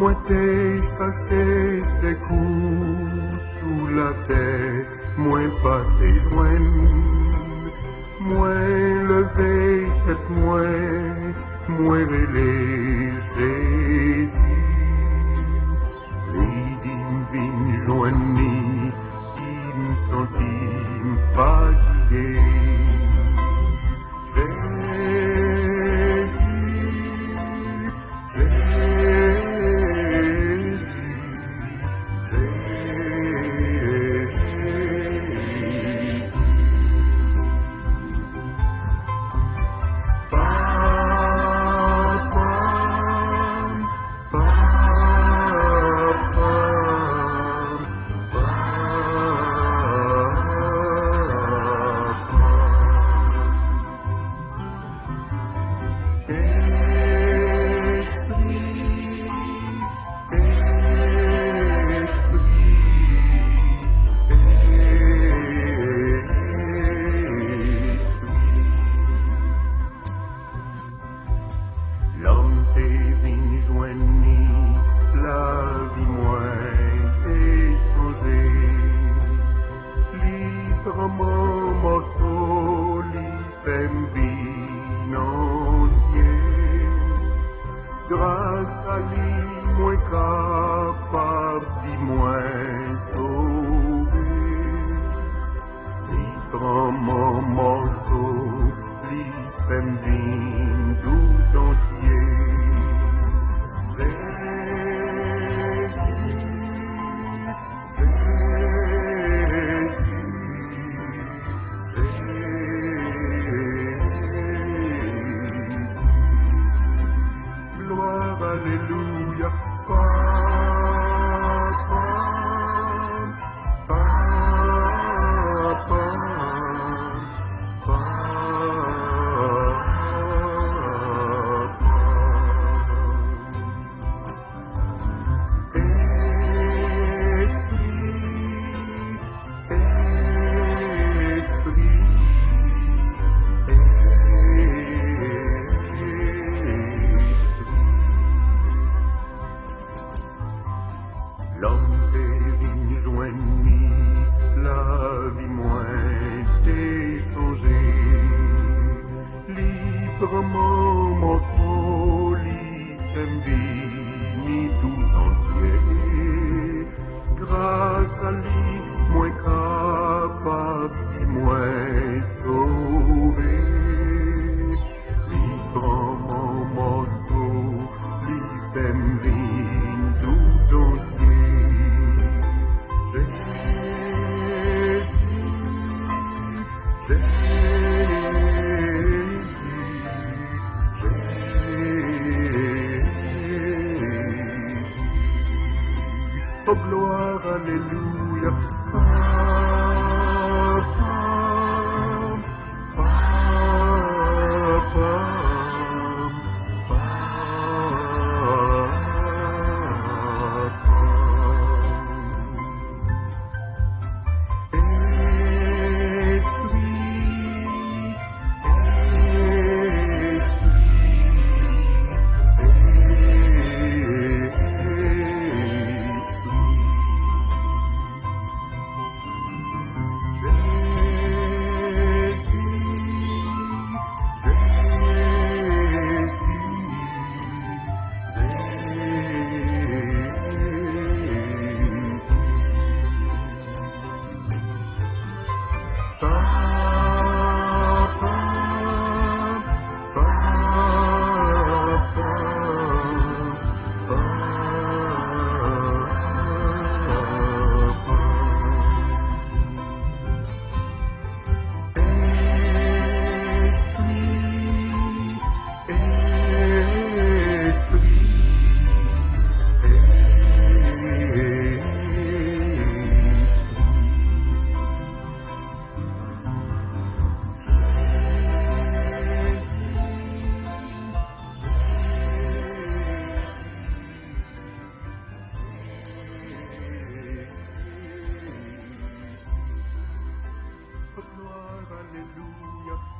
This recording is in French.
Moi t'ai chassé ses coups sous la terre, moi pas tes joints, moi levé tête moi relé Jésus. Les divines joignées, qui me sentit fatigué. L'homme t'est venu joigner, la vie moins t'est changé. Librement morceau, l'ifem vie entier. Grâce à lui, moins capable, vie moins sauvé. Librement morceau, l'ifem vie tout entier. Gloire, alléluia, l'homme t'est venu joigner, la vie moins t'est changé. Librement mon folie t'aime vie tout entier. Grâce à lui, moins capable, moins sauvé. Librement mon folie t'aime vie tout entier. Oh gloire, alléluia. Alléluia.